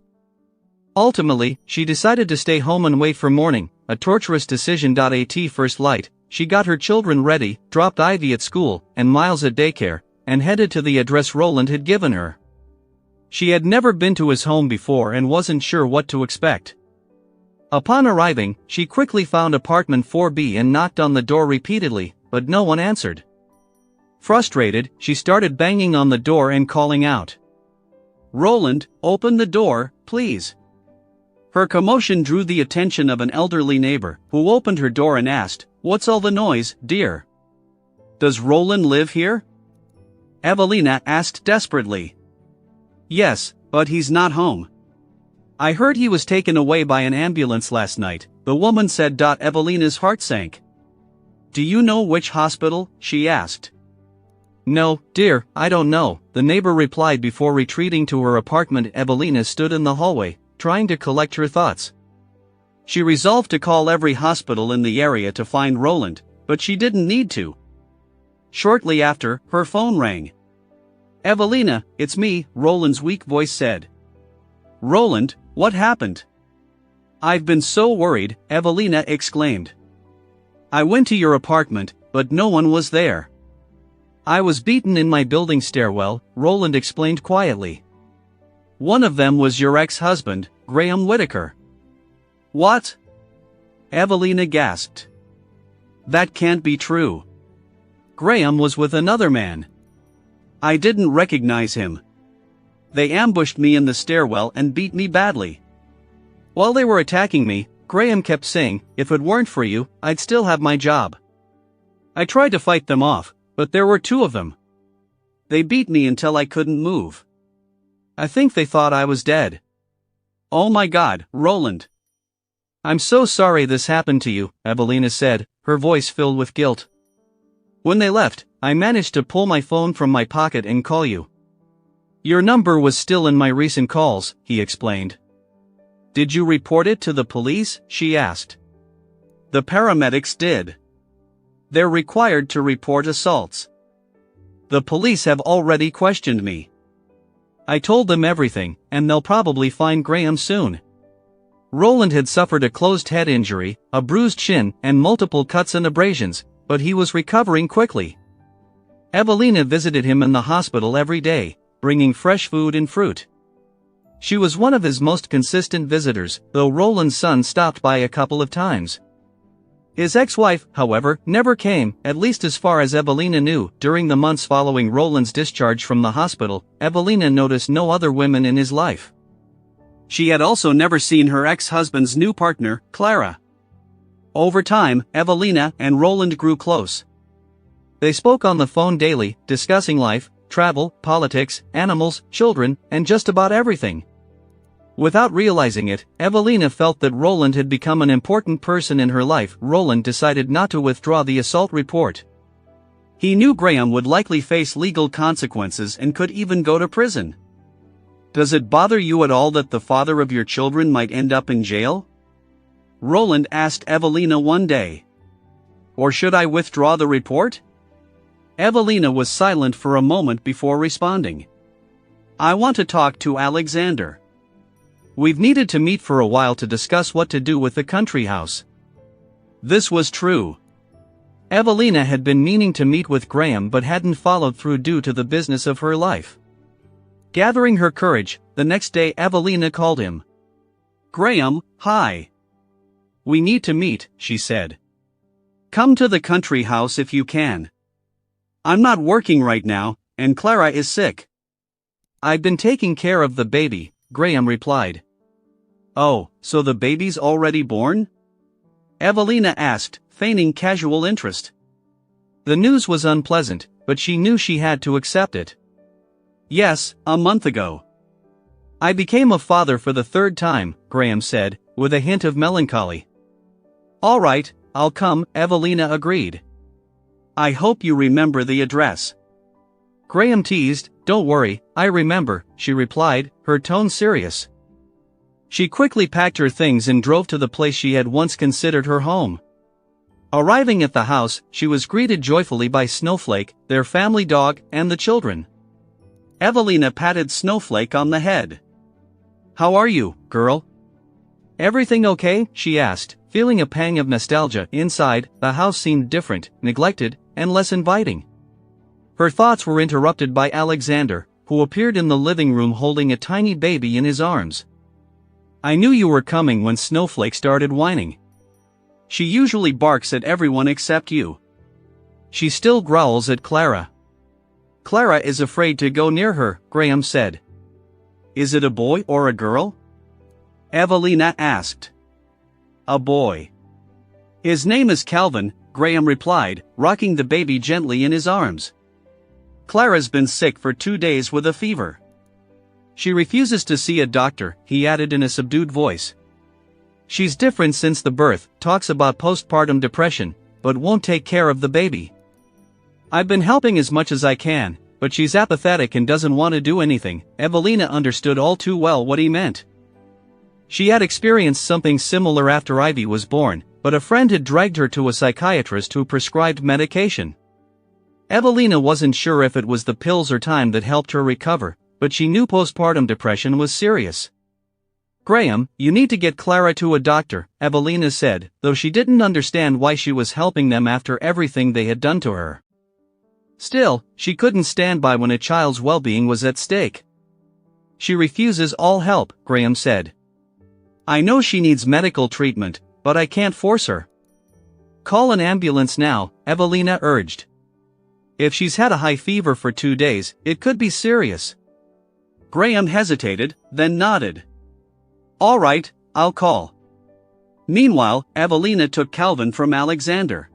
Ultimately, she decided to stay home and wait for morning, a torturous decision. At first light, she got her children ready, dropped Ivy at school and Miles at daycare, and headed to the address Roland had given her. She had never been to his home before and wasn't sure what to expect. Upon arriving, she quickly found apartment 4B and knocked on the door repeatedly, but no one answered. Frustrated, she started banging on the door and calling out, "Roland, open the door, please." Her commotion drew the attention of an elderly neighbor, who opened her door and asked, "What's all the noise, dear? Does Roland live here?" Evelina asked desperately. "Yes, but he's not home. I heard he was taken away by an ambulance last night," the woman said. Evelina's heart sank. "Do you know which hospital?" she asked. "No, dear, I don't know," the neighbor replied before retreating to her apartment. Evelina stood in the hallway, trying to collect her thoughts. She resolved to call every hospital in the area to find Roland, but she didn't need to. Shortly after, her phone rang. "Evelina, it's me," Roland's weak voice said. "Roland, what happened?" "I've been so worried," Evelina exclaimed. "I went to your apartment, but no one was there." I was beaten in my building stairwell, Roland explained quietly. One of them was your ex-husband, Graham Whitaker. What? Evelina gasped. That can't be true. Graham was with another man. I didn't recognize him. They ambushed me in the stairwell and beat me badly. While they were attacking me, Graham kept saying, if it weren't for you, I'd still have my job. I tried to fight them off, but there were two of them. They beat me until I couldn't move. I think they thought I was dead. Oh my God, Roland. I'm so sorry this happened to you, Evelina said, her voice filled with guilt. When they left, I managed to pull my phone from my pocket and call you. Your number was still in my recent calls, he explained. Did you report it to the police? She asked. The paramedics did. They're required to report assaults. The police have already questioned me. I told them everything, and they'll probably find Graham soon. Roland had suffered a closed head injury, a bruised shin, and multiple cuts and abrasions, but he was recovering quickly. Evelina visited him in the hospital every day, bringing fresh food and fruit. She was one of his most consistent visitors, though Roland's son stopped by a couple of times. His ex-wife, however, never came, at least as far as Evelina knew. During the months following Roland's discharge from the hospital, Evelina noticed no other women in his life. She had also never seen her ex-husband's new partner, Clara. Over time, Evelina and Roland grew close. They spoke on the phone daily, discussing life, travel, politics, animals, children, and just about everything. Without realizing it, Evelina felt that Roland had become an important person in her life. Roland decided not to withdraw the assault report. He knew Graham would likely face legal consequences and could even go to prison. Does it bother you at all that the father of your children might end up in jail? Roland asked Evelina one day. Or should I withdraw the report? Evelina was silent for a moment before responding. I want to talk to Alexander. We've needed to meet for a while to discuss what to do with the country house. This was true. Evelina had been meaning to meet with Graham but hadn't followed through due to the business of her life. Gathering her courage, the next day Evelina called him. Graham, hi. We need to meet, she said. Come to the country house if you can. I'm not working right now, and Clara is sick. I've been taking care of the baby, Graham replied. Oh, so the baby's already born? Evelina asked, feigning casual interest. The news was unpleasant, but she knew she had to accept it. Yes, a month ago. I became a father for the third time, Graham said, with a hint of melancholy. All right, I'll come, Evelina agreed. I hope you remember the address. Graham teased, don't worry, I remember, she replied, her tone serious. She quickly packed her things and drove to the place she had once considered her home. Arriving at the house, she was greeted joyfully by Snowflake, their family dog, and the children. Evelina patted Snowflake on the head. How are you, girl? Everything okay? She asked, feeling a pang of nostalgia. Inside, the house seemed different, neglected, and less inviting. Her thoughts were interrupted by Alexander, who appeared in the living room holding a tiny baby in his arms. I knew you were coming when Snowflake started whining. She usually barks at everyone except you. She still growls at Clara. Clara is afraid to go near her, Graham said. Is it a boy or a girl? Evelina asked. A boy. His name is Calvin, Graham replied, rocking the baby gently in his arms. Clara's been sick for 2 days with a fever. She refuses to see a doctor, he added in a subdued voice. She's different since the birth, talks about postpartum depression, but won't take care of the baby. I've been helping as much as I can, but she's apathetic and doesn't want to do anything. Evelina understood all too well what he meant. She had experienced something similar after Ivy was born, but a friend had dragged her to a psychiatrist who prescribed medication. Evelina wasn't sure if it was the pills or time that helped her recover, but she knew postpartum depression was serious. Graham, you need to get Clara to a doctor, Evelina said, though she didn't understand why she was helping them after everything they had done to her. Still, she couldn't stand by when a child's well-being was at stake. She refuses all help, Graham said. I know she needs medical treatment, but I can't force her. Call an ambulance now, Evelina urged. If she's had a high fever for 2 days, it could be serious. Graham hesitated, then nodded. All right, I'll call. Meanwhile, Evelina took Calvin from Alexander.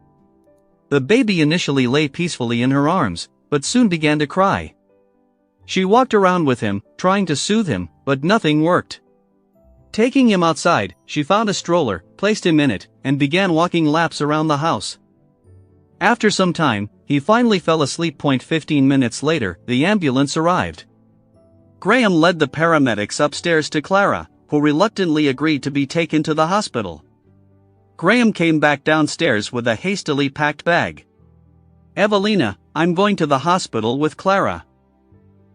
The baby initially lay peacefully in her arms, but soon began to cry. She walked around with him, trying to soothe him, but nothing worked. Taking him outside, she found a stroller, placed him in it, and began walking laps around the house. After some time, he finally fell asleep. 15 minutes later, the ambulance arrived. Graham led the paramedics upstairs to Clara, who reluctantly agreed to be taken to the hospital. Graham came back downstairs with a hastily packed bag. Evelina, I'm going to the hospital with Clara.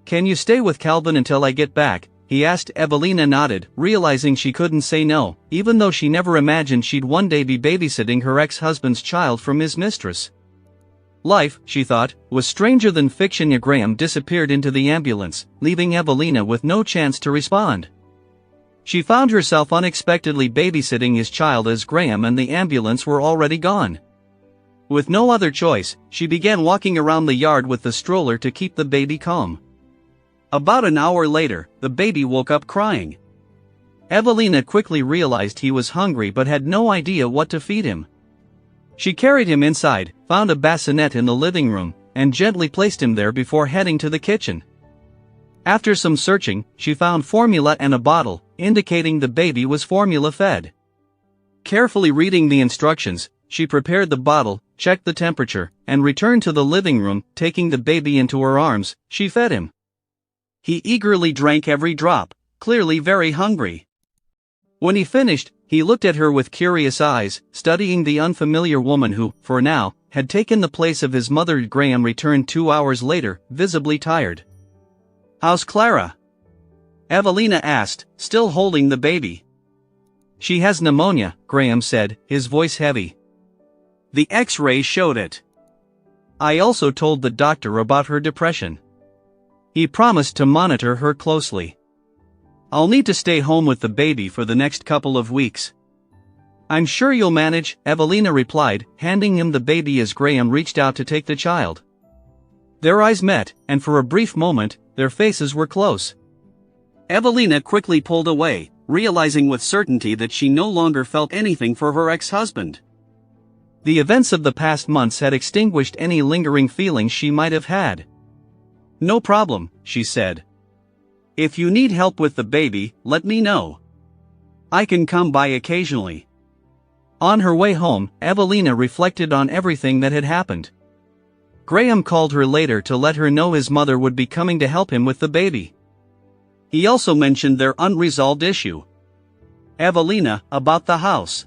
Can you stay with Calvin until I get back? He asked. Evelina nodded, realizing she couldn't say no, even though she never imagined she'd one day be babysitting her ex-husband's child from his mistress. Life, she thought, was stranger than fiction. Graham disappeared into the ambulance, leaving Evelina with no chance to respond. She found herself unexpectedly babysitting his child as Graham and the ambulance were already gone. With no other choice, she began walking around the yard with the stroller to keep the baby calm. About an hour later, the baby woke up crying. Evelina quickly realized he was hungry but had no idea what to feed him. She carried him inside, found a bassinet in the living room, and gently placed him there before heading to the kitchen. After some searching, she found formula and a bottle, indicating the baby was formula-fed. Carefully reading the instructions, she prepared the bottle, checked the temperature, and returned to the living room. Taking the baby into her arms, she fed him. He eagerly drank every drop, clearly very hungry. When he finished, he looked at her with curious eyes, studying the unfamiliar woman who, for now, had taken the place of his mother. Graham returned 2 hours later, visibly tired. How's Clara? Evelina asked, still holding the baby. She has pneumonia, Graham said, his voice heavy. The X-rays showed it. I also told the doctor about her depression. He promised to monitor her closely. I'll need to stay home with the baby for the next couple of weeks. I'm sure you'll manage, Evelina replied, handing him the baby as Graham reached out to take the child. Their eyes met, and for a brief moment, their faces were close. Evelina quickly pulled away, realizing with certainty that she no longer felt anything for her ex-husband. The events of the past months had extinguished any lingering feelings she might have had. No problem, she said. If you need help with the baby, let me know. I can come by occasionally. On her way home, Evelina reflected on everything that had happened. Graham called her later to let her know his mother would be coming to help him with the baby. He also mentioned their unresolved issue. Evelina, about the house.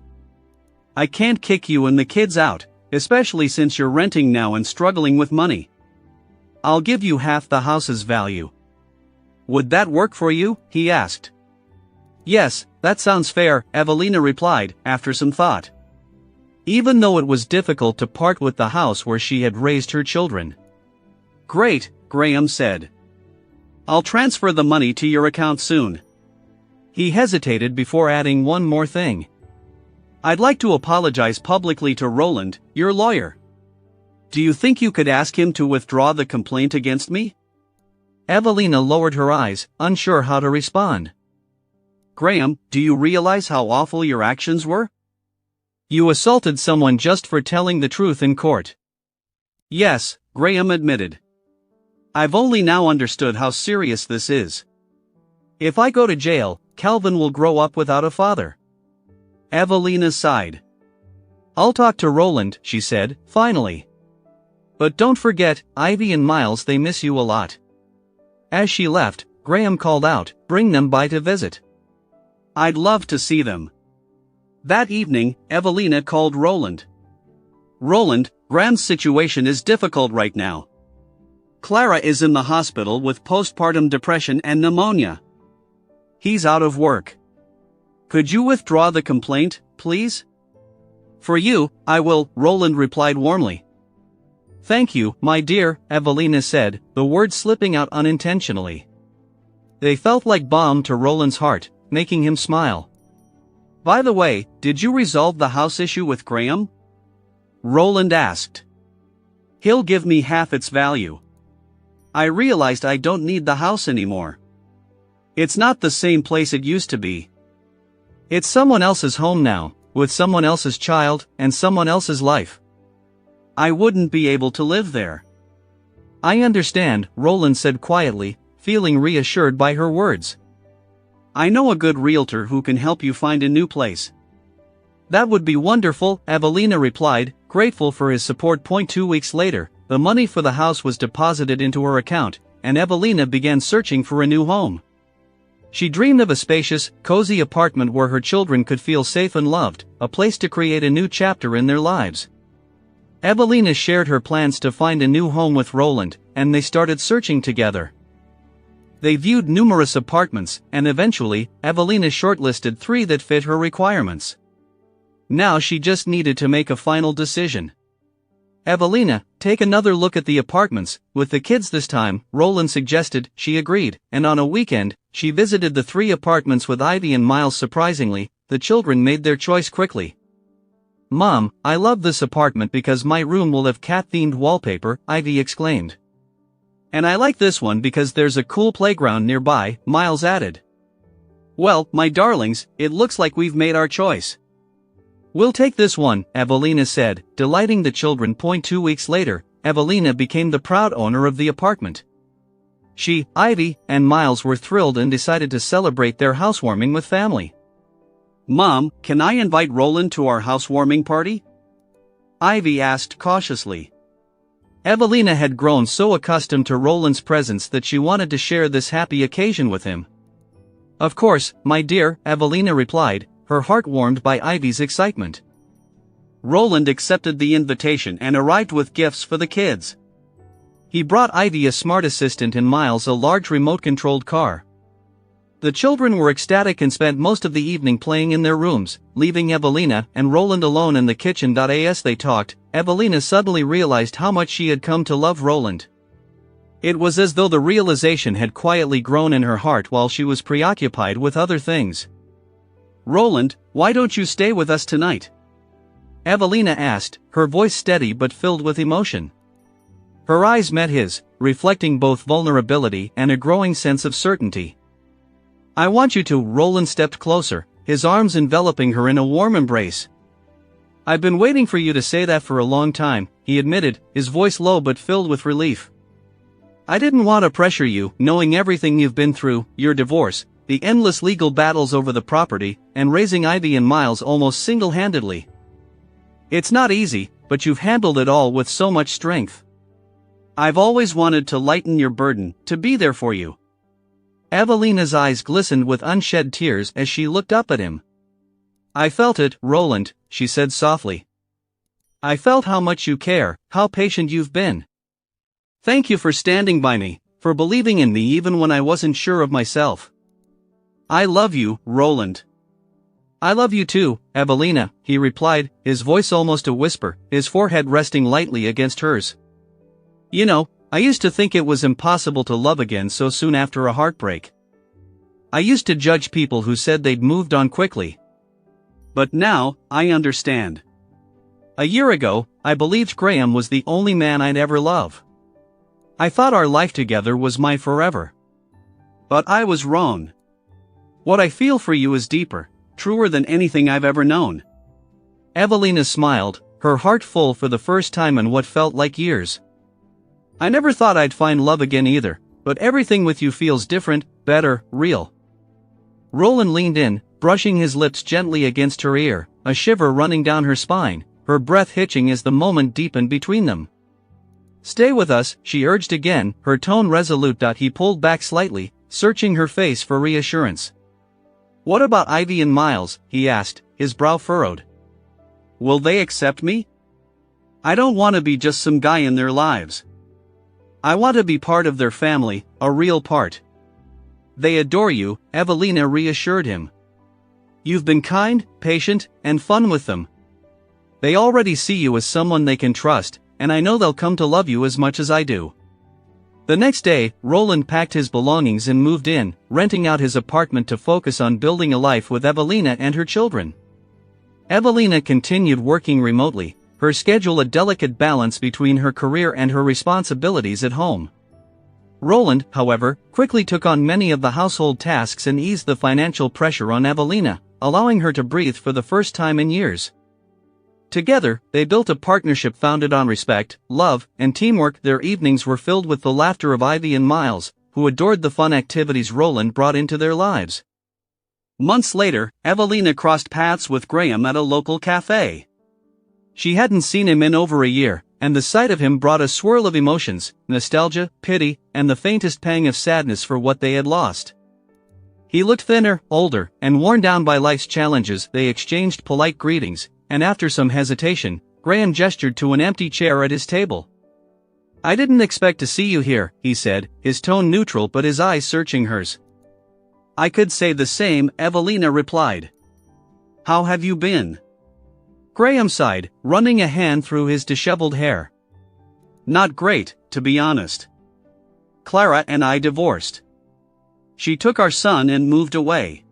I can't kick you and the kids out, especially since you're renting now and struggling with money. I'll give you half the house's value. Would that work for you? He asked. Yes, that sounds fair, Evelina replied, after some thought. Even though it was difficult to part with the house where she had raised her children. Great, Graham said. I'll transfer the money to your account soon. He hesitated before adding one more thing. I'd like to apologize publicly to Roland, your lawyer. Do you think you could ask him to withdraw the complaint against me? Evelina lowered her eyes, unsure how to respond. Graham, do you realize how awful your actions were? You assaulted someone just for telling the truth in court. Yes, Graham admitted. I've only now understood how serious this is. If I go to jail, Calvin will grow up without a father. Evelina sighed. I'll talk to Roland, she said, finally. But don't forget, Ivy and Miles, they miss you a lot. As she left, Graham called out, bring them by to visit. I'd love to see them. That evening, Evelina called Roland. Roland, Graham's situation is difficult right now. Clara is in the hospital with postpartum depression and pneumonia. He's out of work. Could you withdraw the complaint, please? For you, I will, Roland replied warmly. Thank you, my dear, Evelina said, the words slipping out unintentionally. They felt like balm to Roland's heart, making him smile. By the way, did you resolve the house issue with Graham? Roland asked. He'll give me half its value. I realized I don't need the house anymore. It's not the same place it used to be. It's someone else's home now, with someone else's child, and someone else's life. I wouldn't be able to live there. I understand, Roland said quietly, feeling reassured by her words. I know a good realtor who can help you find a new place. That would be wonderful, Evelina replied, grateful for his support. 2 weeks later, the money for the house was deposited into her account, and Evelina began searching for a new home. She dreamed of a spacious, cozy apartment where her children could feel safe and loved, a place to create a new chapter in their lives. Evelina shared her plans to find a new home with Roland, and they started searching together. They viewed numerous apartments, and eventually, Evelina shortlisted 3 that fit her requirements. Now she just needed to make a final decision. Evelina, take another look at the apartments, with the kids this time, Roland suggested. She agreed, and on a weekend, she visited the 3 apartments with Ivy and Miles. Surprisingly, the children made their choice quickly. Mom, I love this apartment because my room will have cat-themed wallpaper, Ivy exclaimed. And I like this one because there's a cool playground nearby, Miles added. Well, my darlings, it looks like we've made our choice. We'll take this one, Evelina said, delighting the children. 2 weeks later, Evelina became the proud owner of the apartment. She, Ivy, and Miles were thrilled and decided to celebrate their housewarming with family. Mom, can I invite Roland to our housewarming party? Ivy asked cautiously. Evelina had grown so accustomed to Roland's presence that she wanted to share this happy occasion with him. Of course, my dear, Evelina replied, her heart warmed by Ivy's excitement. Roland accepted the invitation and arrived with gifts for the kids. He brought Ivy a smart assistant and Miles a large remote-controlled car. The children were ecstatic and spent most of the evening playing in their rooms, leaving Evelina and Roland alone in the kitchen. As they talked, Evelina suddenly realized how much she had come to love Roland. It was as though the realization had quietly grown in her heart while she was preoccupied with other things. Roland, why don't you stay with us tonight? Evelina asked, her voice steady but filled with emotion. Her eyes met his, reflecting both vulnerability and a growing sense of certainty. I want you to. Roland stepped closer, his arms enveloping her in a warm embrace. I've been waiting for you to say that for a long time, he admitted, his voice low but filled with relief. I didn't want to pressure you, knowing everything you've been through, your divorce, the endless legal battles over the property, and raising Ivy and Miles almost single-handedly. It's not easy, but you've handled it all with so much strength. I've always wanted to lighten your burden, to be there for you. Evelina's eyes glistened with unshed tears as she looked up at him. I felt it, Roland, she said softly. I felt how much you care, how patient you've been. Thank you for standing by me, for believing in me even when I wasn't sure of myself. I love you, Roland. I love you too, Evelina, he replied, his voice almost a whisper, his forehead resting lightly against hers. You know, I used to think it was impossible to love again so soon after a heartbreak. I used to judge people who said they'd moved on quickly. But now, I understand. A year ago, I believed Graham was the only man I'd ever love. I thought our life together was my forever. But I was wrong. What I feel for you is deeper, truer than anything I've ever known. Evelina smiled, her heart full for the first time in what felt like years. I never thought I'd find love again either, but everything with you feels different, better, real. Roland leaned in, brushing his lips gently against her ear, a shiver running down her spine, her breath hitching as the moment deepened between them. Stay with us, she urged again, her tone resolute. He pulled back slightly, searching her face for reassurance. What about Ivy and Miles? He asked, his brow furrowed. Will they accept me? I don't want to be just some guy in their lives. I want to be part of their family, a real part. They adore you, Evelina reassured him. You've been kind, patient, and fun with them. They already see you as someone they can trust, and I know they'll come to love you as much as I do." The next day, Roland packed his belongings and moved in, renting out his apartment to focus on building a life with Evelina and her children. Evelina continued working remotely, her schedule a delicate balance between her career and her responsibilities at home. Roland, however, quickly took on many of the household tasks and eased the financial pressure on Evelina, allowing her to breathe for the first time in years. Together, they built a partnership founded on respect, love, and teamwork. Their evenings were filled with the laughter of Ivy and Miles, who adored the fun activities Roland brought into their lives. Months later, Evelina crossed paths with Graham at a local cafe. She hadn't seen him in over a year, and the sight of him brought a swirl of emotions, nostalgia, pity, and the faintest pang of sadness for what they had lost. He looked thinner, older, and worn down by life's challenges. They exchanged polite greetings, and after some hesitation, Graham gestured to an empty chair at his table. "I didn't expect to see you here," he said, his tone neutral but his eyes searching hers. "I could say the same," Evelina replied. "How have you been?" Graham sighed, running a hand through his disheveled hair. "Not great, to be honest. Clara and I divorced. She took our son and moved away.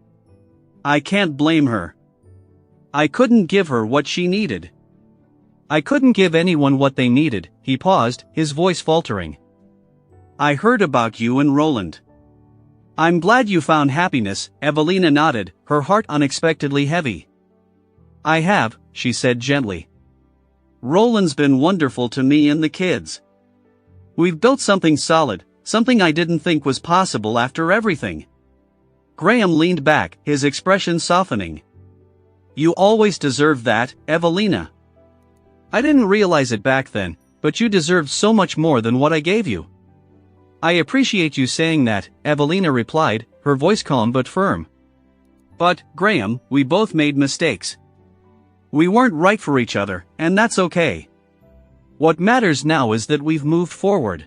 I can't blame her. I couldn't give her what she needed." "I couldn't give anyone what they needed," he paused, his voice faltering. "I heard about you and Roland. I'm glad you found happiness," Evelina nodded, her heart unexpectedly heavy. "I have," she said gently. "Roland's been wonderful to me and the kids. We've built something solid, something I didn't think was possible after everything." Graham leaned back, his expression softening. "You always deserved that, Evelina. I didn't realize it back then, but you deserved so much more than what I gave you." "I appreciate you saying that," Evelina replied, her voice calm but firm. "But, Graham, we both made mistakes. We weren't right for each other, and that's okay. What matters now is that we've moved forward."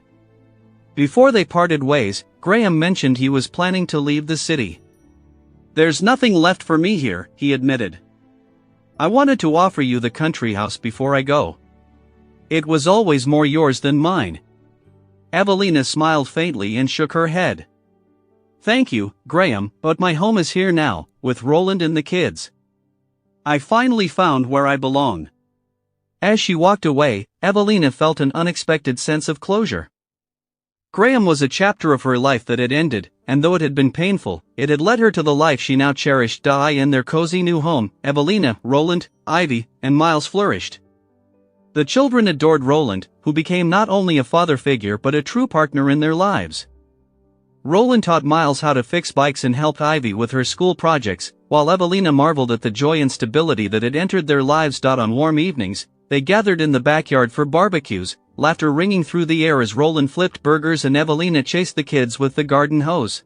Before they parted ways, Graham mentioned he was planning to leave the city. "There's nothing left for me here," he admitted. "I wanted to offer you the country house before I go. It was always more yours than mine." Evelina smiled faintly and shook her head. "Thank you, Graham, but my home is here now, with Roland and the kids. I finally found where I belong." As she walked away, Evelina felt an unexpected sense of closure. Graham was a chapter of her life that had ended, and though it had been painful, it had led her to the life she now cherished. In their cozy new home, Evelina, Roland, Ivy, and Miles flourished. The children adored Roland, who became not only a father figure but a true partner in their lives. Roland taught Miles how to fix bikes and helped Ivy with her school projects, while Evelina marveled at the joy and stability that had entered their lives. On warm evenings, they gathered in the backyard for barbecues, laughter ringing through the air as Roland flipped burgers and Evelina chased the kids with the garden hose.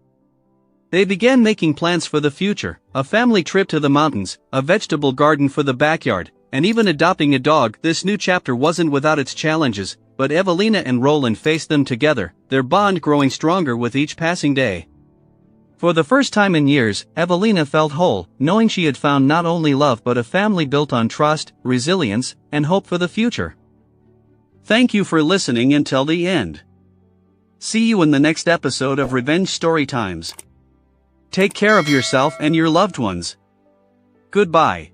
They began making plans for the future, a family trip to the mountains, a vegetable garden for the backyard, and even adopting a dog. This new chapter wasn't without its challenges, but Evelina and Roland faced them together, their bond growing stronger with each passing day. For the first time in years, Evelina felt whole, knowing she had found not only love but a family built on trust, resilience, and hope for the future. Thank you for listening until the end. See you in the next episode of Revenge Storytimes. Take care of yourself and your loved ones. Goodbye.